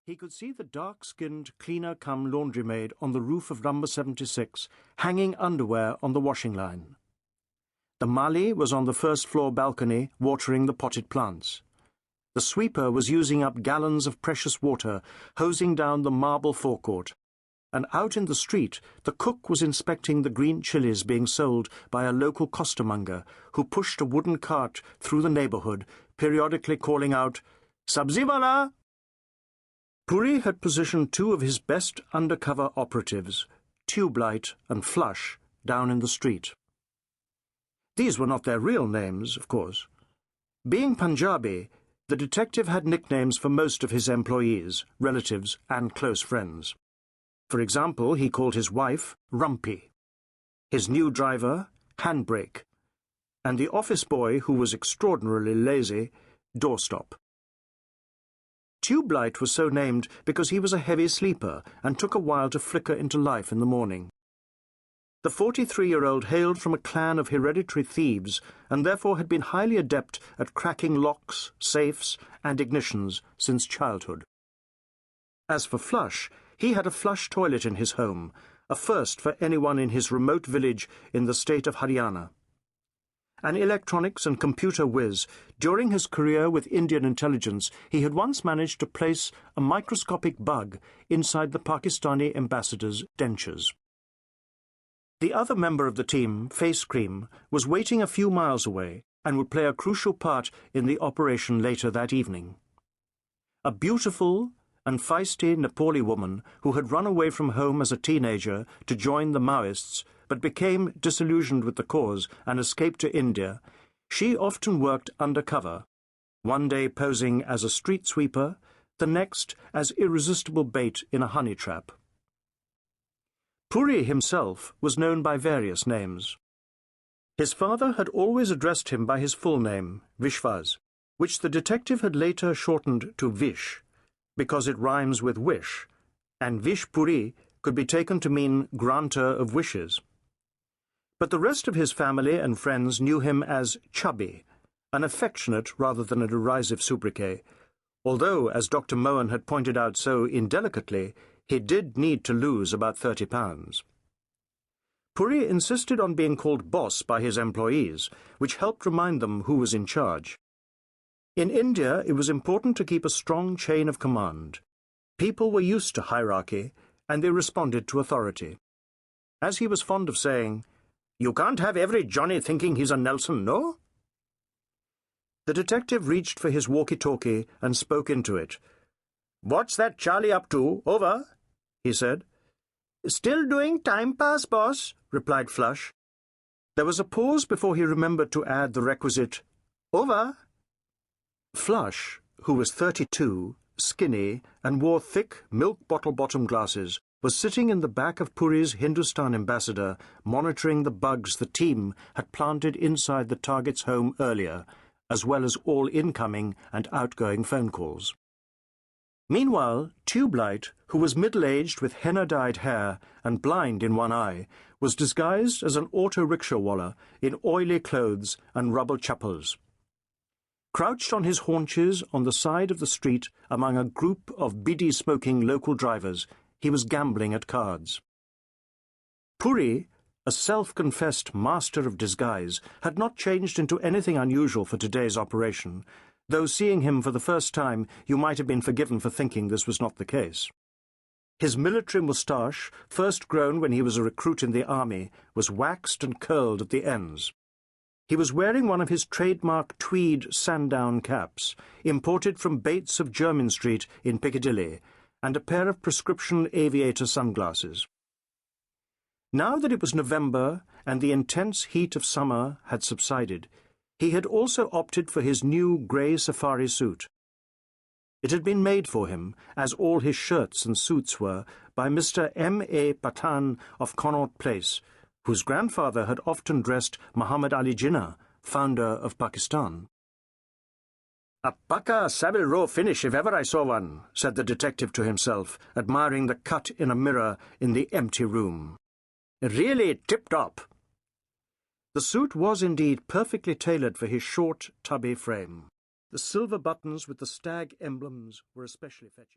He could see the dark-skinned cleaner-cum-laundry-maid on the roof of number 76, hanging underwear on the washing line. The Mali was on the first-floor balcony, watering the potted plants. The sweeper was using up gallons of precious water, hosing down the marble forecourt. And out in the street, the cook was inspecting the green chilies being sold by a local costermonger, who pushed a wooden cart through the neighbourhood, periodically calling out, "Sabzi wala!" Puri had positioned two of his best undercover operatives, Tubelight and Flush, down in the street. These were not their real names, of course. Being Punjabi, the detective had nicknames for most of his employees, relatives, and close friends. For example, he called his wife Rumpy, his new driver Handbrake, and the office boy, who was extraordinarily lazy, Doorstop. Tubelight was so named because he was a heavy sleeper and took a while to flicker into life in the morning. The 43-year-old hailed from a clan of hereditary thieves and therefore had been highly adept at cracking locks, safes, and ignitions since childhood. As for Flush, he had a flush toilet in his home, a first for anyone in his remote village in the state of Haryana. An electronics and computer whiz, during his career with Indian intelligence, he had once managed to place a microscopic bug inside the Pakistani ambassador's dentures. The other member of the team, Face Cream, was waiting a few miles away and would play a crucial part in the operation later that evening. A beautiful and feisty Nepali woman who had run away from home as a teenager to join the Maoists but became disillusioned with the cause and escaped to India, she often worked undercover, one day posing as a street sweeper, the next as irresistible bait in a honey trap. Puri himself was known by various names. His father had always addressed him by his full name, Vishwas, which the detective had later shortened to Vish, because it rhymes with wish, and Vish Puri could be taken to mean granter of wishes. But the rest of his family and friends knew him as Chubby, an affectionate rather than a derisive sobriquet, although, as Dr. Mohan had pointed out so indelicately, he did need to lose about 30 pounds. Puri insisted on being called boss by his employees, which helped remind them who was in charge. In India, it was important to keep a strong chain of command. People were used to hierarchy, and they responded to authority. As he was fond of saying, "You can't have every Johnny thinking he's a Nelson, no?" The detective reached for his walkie-talkie and spoke into it. "What's that Charlie up to? Over," he said. "Still doing time pass, boss," replied Flush. There was a pause before he remembered to add the requisite, "Over." Flush, who was 32, skinny, and wore thick milk-bottle-bottom glasses, was sitting in the back of Puri's Hindustan ambassador, monitoring the bugs the team had planted inside the target's home earlier, as well as all incoming and outgoing phone calls. Meanwhile, Tubelight, who was middle-aged with henna-dyed hair and blind in one eye, was disguised as an auto-rickshawala in oily clothes and rubber chappals. Crouched on his haunches on the side of the street among a group of bidi-smoking local drivers, he was gambling at cards. Puri, a self-confessed master of disguise, had not changed into anything unusual for today's operation, though seeing him for the first time you might have been forgiven for thinking this was not the case. His military moustache, first grown when he was a recruit in the army, was waxed and curled at the ends. He was wearing one of his trademark tweed Sandown caps, imported from Bates of Jermyn Street in Piccadilly, and a pair of prescription aviator sunglasses. Now that it was November and the intense heat of summer had subsided, he had also opted for his new grey safari suit. It had been made for him, as all his shirts and suits were, by Mr. M.A. Pathan of Connaught Place, whose grandfather had often dressed Muhammad Ali Jinnah, founder of Pakistan. "A pukka Savile Row finish if ever I saw one," said the detective to himself, admiring the cut in a mirror in the empty room. "Really tip-top." The suit was indeed perfectly tailored for his short, tubby frame. The silver buttons with the stag emblems were especially fetching.